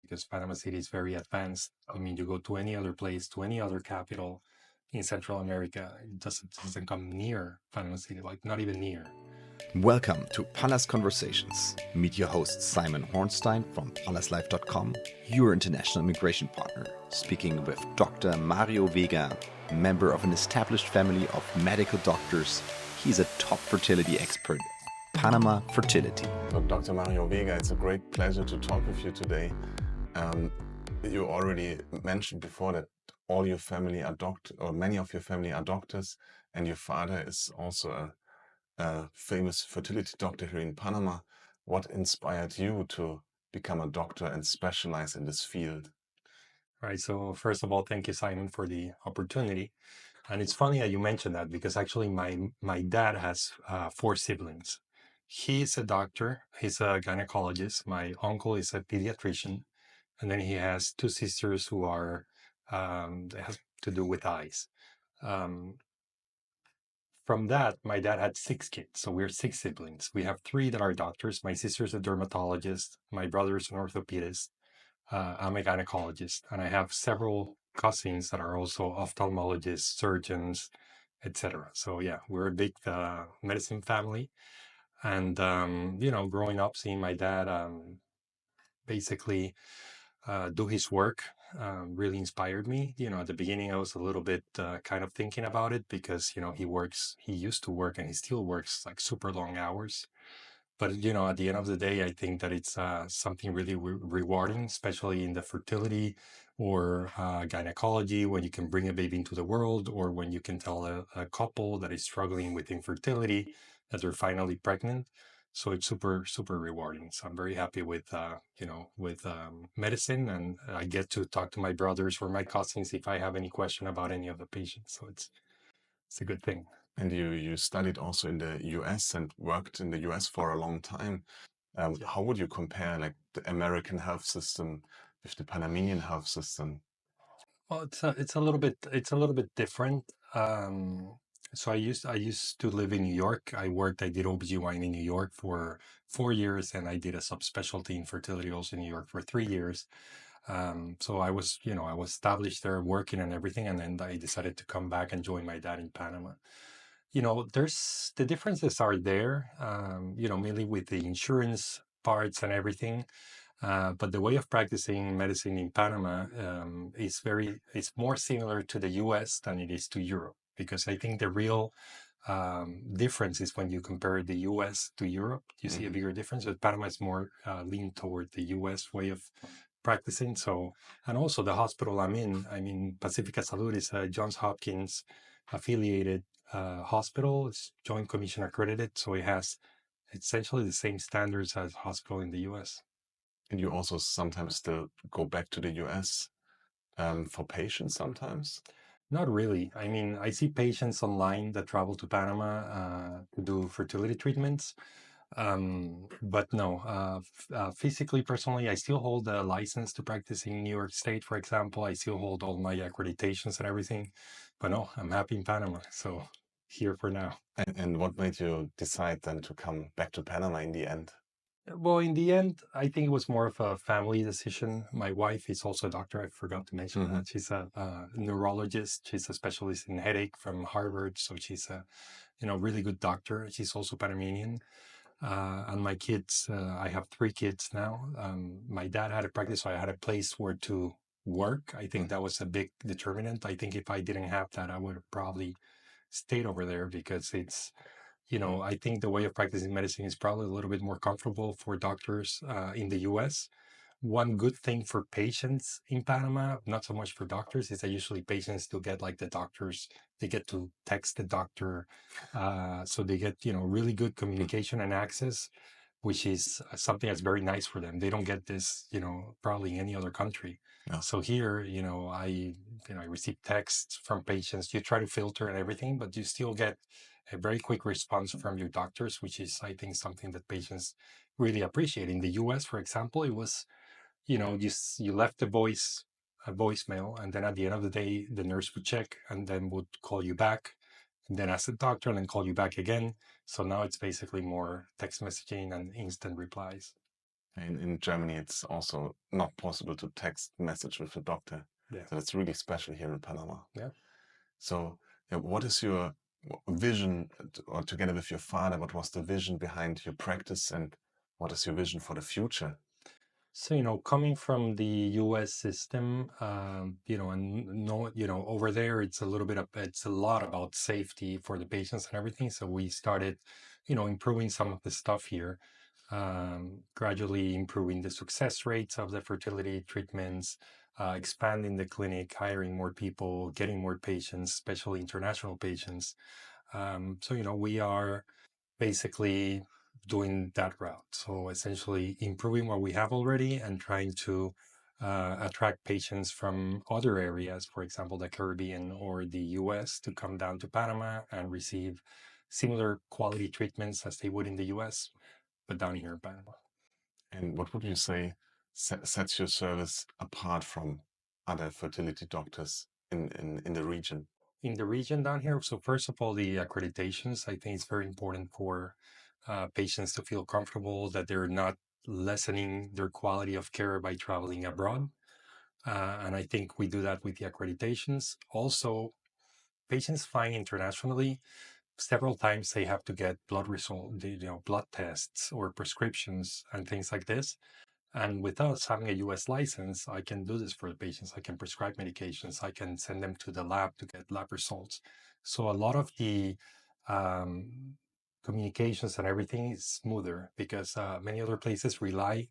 because Panama City is very advanced. I mean, you go to any other place, to any other capital in Central America, it doesn't come near Panama City, like not even near. Welcome to Pallas Conversations. Meet your host Simon Hornstein from pallaslife.com, your international immigration partner, speaking with Dr. Mario Vega, member of an established family of medical doctors. He's a top fertility expert, Panama Fertility. So Dr. Mario Vega, it's a great pleasure to talk with you today. You already mentioned before that all your family are doctors, or many of your family are doctors, and your father is also a famous fertility doctor here in Panama. What inspired you to become a doctor and specialize in this field? Right. So first of all, thank you, Simon, for the opportunity. And it's funny that you mentioned that because actually my dad has 4 siblings. He's a doctor. He's a gynecologist. My uncle is a pediatrician. And then he has 2 sisters who are, that has to do with eyes. From that, my dad had 6 kids. So we're 6 siblings. We have 3 that are doctors. My sister's a dermatologist. My brother's an orthopedist. I'm a gynecologist. And I have several cousins that are also ophthalmologists, surgeons, etc. So yeah, we're a big medicine family. And, growing up, seeing my dad basically do his work really inspired me. At the beginning, I was a little bit kind of thinking about it because, he used to work and he still works like super long hours. But, at the end of the day, I think that it's something really rewarding, especially in the fertility or gynecology, when you can bring a baby into the world, or when you can tell a couple that is struggling with infertility that they're finally pregnant. So it's super, super rewarding. So I'm very happy with, medicine, and I get to talk to my brothers or my cousins if I have any question about any of the patients. So it's a good thing. And you studied also in the US and worked in the US for a long time. How would you compare like the American health system with the Panamanian health system? Well, it's a little bit different. So I used to live in New York. I did OBGYN in New York for 4 years, and I did a subspecialty in fertility also in New York for 3 years. So I was established there working and everything, and then I decided to come back and join my dad in Panama. There's the differences are there, mainly with the insurance parts and everything. But the way of practicing medicine in Panama is more similar to the US than it is to Europe, because I think the real difference is when you compare the US to Europe, you see a bigger difference. But Panama is more lean toward the US way of practicing. So, and also the hospital I'm in, Pacifica Salud is a Johns Hopkins affiliated hospital. It's Joint Commission accredited, so it has essentially the same standards as hospital in the US. And you also sometimes still go back to the US for patients sometimes? Not really. I mean, I see patients online that travel to Panama to do fertility treatments. But no, physically, personally, I still hold a license to practice in New York State, for example. I still hold all my accreditations and everything. But no, I'm happy in Panama. So here for now. And what made you decide then to come back to Panama in the end? Well, in the end, I think it was more of a family decision. My wife is also a doctor. I forgot to mention that. She's a neurologist. She's a specialist in headache from Harvard. So she's a, really good doctor. She's also Panamanian. And my kids, I have 3 kids now. My dad had a practice, so I had a place where to work. I think that was a big determinant. I think if I didn't have that, I would have probably stayed over there, because it's, I think the way of practicing medicine is probably a little bit more comfortable for doctors in the US. One good thing for patients in Panama, not so much for doctors, is that usually patients still get like the doctors, they get to text the doctor. So they get, really good communication and access, which is something that's very nice for them. They don't get this, probably in any other country. Yeah. So here, I receive texts from patients. You try to filter and everything, but you still get a very quick response from your doctors, which is, I think, something that patients really appreciate. In the US, for example, it was, you left a voicemail, and then at the end of the day, the nurse would check and then would call you back, and then ask the doctor and then call you back again. So now it's basically more text messaging and instant replies. In Germany, it's also not possible to text message with a doctor. Yeah. So it's really special here in Panama. Yeah. So what is your vision, or together with your father, what was the vision behind your practice, and what is your vision for the future? So, coming from the US system, and no, over there, it's a lot about safety for the patients and everything. So we started, improving some of the stuff here, gradually improving the success rates of the fertility treatments, expanding the clinic, hiring more people, getting more patients, especially international patients. So, we are basically doing that route. So essentially improving what we have already and trying to attract patients from other areas, for example, the Caribbean or the US, to come down to Panama and receive similar quality treatments as they would in the US, but down here in Panama. And what would you say sets your service apart from other fertility doctors in the region? In the region down here, so first of all, the accreditations, I think it's very important for patients to feel comfortable that they're not lessening their quality of care by traveling abroad. And I think we do that with the accreditations. Also, patients flying internationally, several times they have to get blood tests or prescriptions and things like this. And with us having a US license, I can do this for the patients. I can prescribe medications. I can send them to the lab to get lab results. So a lot of the um, communications and everything is smoother because many other places rely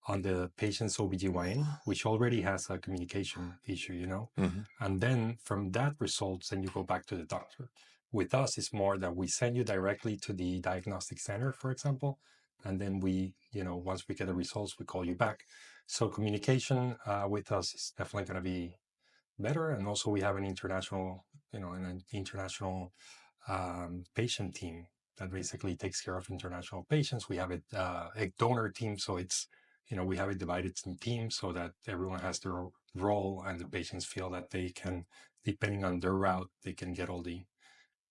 on the patient's OBGYN, which already has a communication issue. Mhm. And then from that results, then you go back to the doctor. With us, it's more that we send you directly to the diagnostic center, for example, and then once we get the results, we call you back. So communication with us is definitely going to be better. And also we have an international patient team that basically takes care of international patients. We have a donor team, so we have it divided in teams so that everyone has their role, and the patients feel that they can, depending on their route, they can get all the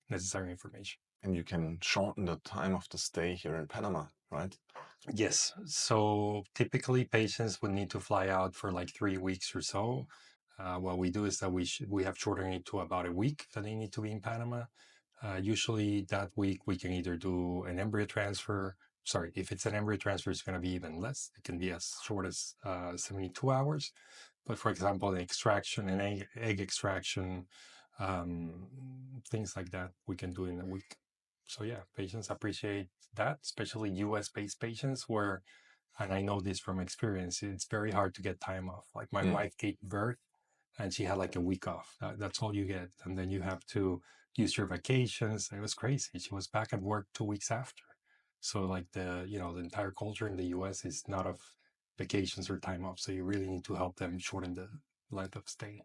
necessary information. And you can shorten the time of the stay here in Panama, right? Yes. So typically patients would need to fly out for like 3 weeks or so. What we do is that we have shortened it to about a week that they need to be in Panama. Usually that week we can either do an embryo transfer. Sorry, if it's an embryo transfer, it's going to be even less. It can be as short as 72 hours. But for example, an egg extraction, um, things like that, we can do in a week. So yeah, patients appreciate that, especially US-based patients and I know this from experience, it's very hard to get time off. Like my wife gave birth and she had like a week off. That's all you get. And then you have to use your vacations. It was crazy. She was back at work 2 weeks after. So like the entire culture in the US is not of vacations or time off. So you really need to help them shorten the length of stay.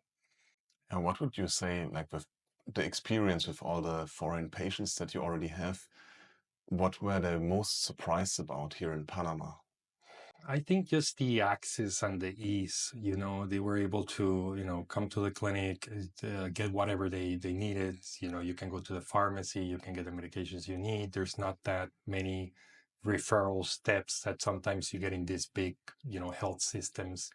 And what would you say, like with the experience with all the foreign patients that you already have, what were they most surprised about here in Panama? I think just the access and the ease, they were able to, come to the clinic, get whatever they needed. You can go to the pharmacy, you can get the medications you need. There's not that many referral steps that sometimes you get in these big, health systems.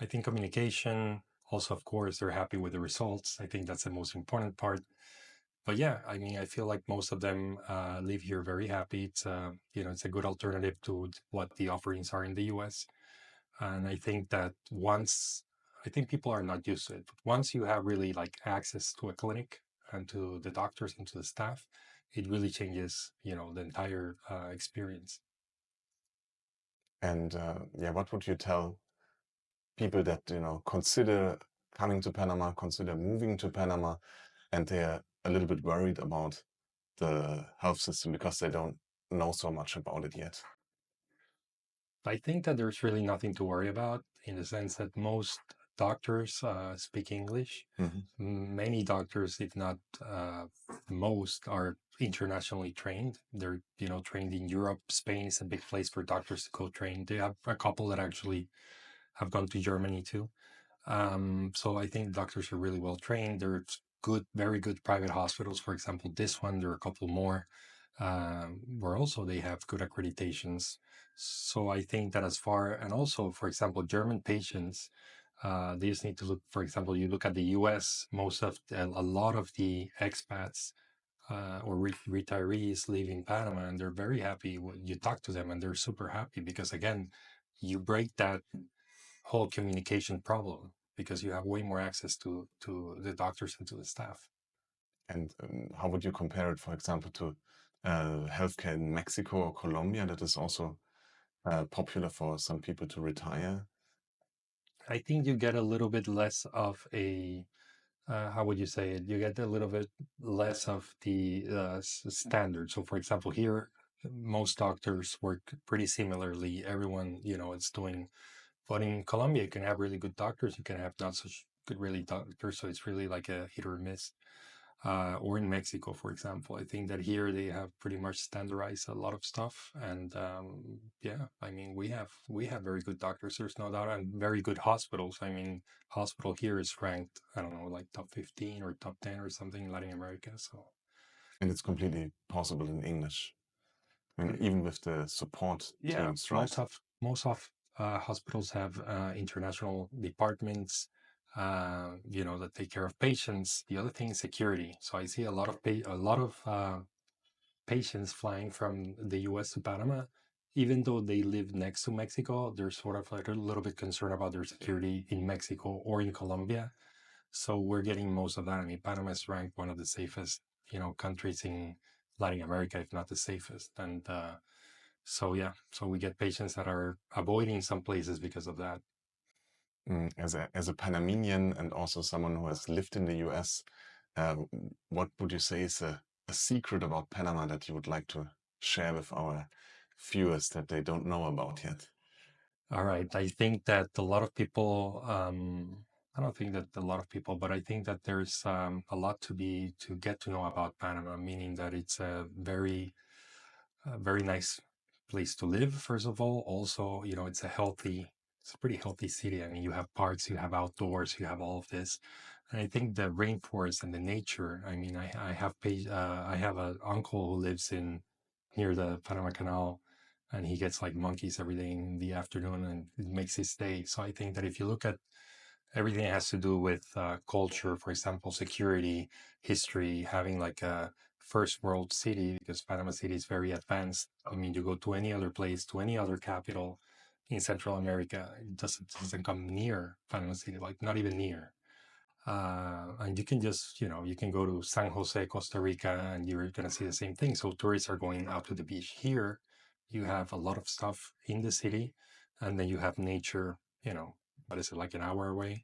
I think communication, also, of course, they're happy with the results. I think that's the most important part. But yeah, I mean, I feel like most of them live here very happy. It's a good alternative to what the offerings are in the US. And I think that I think people are not used to it. But once you have really like access to a clinic and to the doctors and to the staff, it really changes, the entire experience. And yeah, what would you tell people that, consider coming to Panama, consider moving to Panama, and they're a little bit worried about the health system because they don't know so much about it yet? I think that there's really nothing to worry about in the sense that most doctors speak English. Many doctors, if not most, are internationally trained. They're, trained in Europe. Spain is a big place for doctors to go train. They have a couple that actually have gone to Germany too. So I think doctors are really well trained. There's very good private hospitals. For example, this one, there are a couple more. where also they have good accreditations. So I think that and also, for example, German patients, they just need to look, for example, you look at the US, a lot of the expats or retirees leaving Panama, and they're very happy when you talk to them, and they're super happy because, again, you break that whole communication problem because you have way more access to the doctors and to the staff. And how would you compare it, for example, to healthcare in Mexico or Colombia that is also popular for some people to retire? I think you get a little bit less of a how would you say it? You get a little bit less of the standard. So, for example, here, most doctors work pretty similarly. Everyone, it's doing. But in Colombia, you can have really good doctors. You can have not such good, really doctors. So it's really like a hit or miss. Or in Mexico, for example, I think that here they have pretty much standardized a lot of stuff, and yeah, I mean we have very good doctors. There's no doubt, and very good hospitals. I mean, hospital here is ranked, I don't know, like top 15 or top 10 or something in Latin America. So, and it's completely possible in English. I mean, even with the support yeah, teams, right? most of hospitals have international departments, that take care of patients. The other thing is security. So I see a lot of patients flying from the US to Panama, even though they live next to Mexico, they're sort of like a little bit concerned about their security in Mexico or in Colombia. So we're getting most of that. I mean, Panama is ranked one of the safest, countries in Latin America, if not the safest. And so yeah, so we get patients that are avoiding some places because of that. As a Panamanian and also someone who has lived in the US, what would you say is a secret about Panama that you would like to share with our viewers that they don't know about yet? All right. I think that a lot of people, I don't think that a lot of people, but I think that there's a lot to get to know about Panama, meaning that it's a very nice place to live, first of all. Also, it's a pretty healthy city. I mean, you have parks, you have outdoors, you have all of this. And I think the rainforest and the nature, I mean, I have an uncle who lives near the Panama Canal, and he gets like monkeys every day in the afternoon, and it makes his day. So I think that if you look at everything that has to do with culture, for example, security, history, having like a first world city, because Panama City is very advanced. I mean, you go to any other place, to any other capital in Central America, it doesn't come near Panama City, like not even near. And you can just, you can go to San Jose, Costa Rica, and you're going to see the same thing. So tourists are going out to the beach. Here, you have a lot of stuff in the city, and then you have nature, what is it, like an hour away?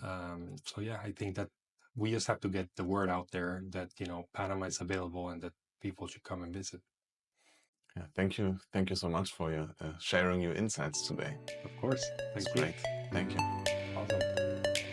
So yeah, I think that we just have to get the word out there that, Panama is available and that people should come and visit. Yeah, thank you so much for your sharing your insights today. Of course. It's Thank you. great. Thank you. Awesome.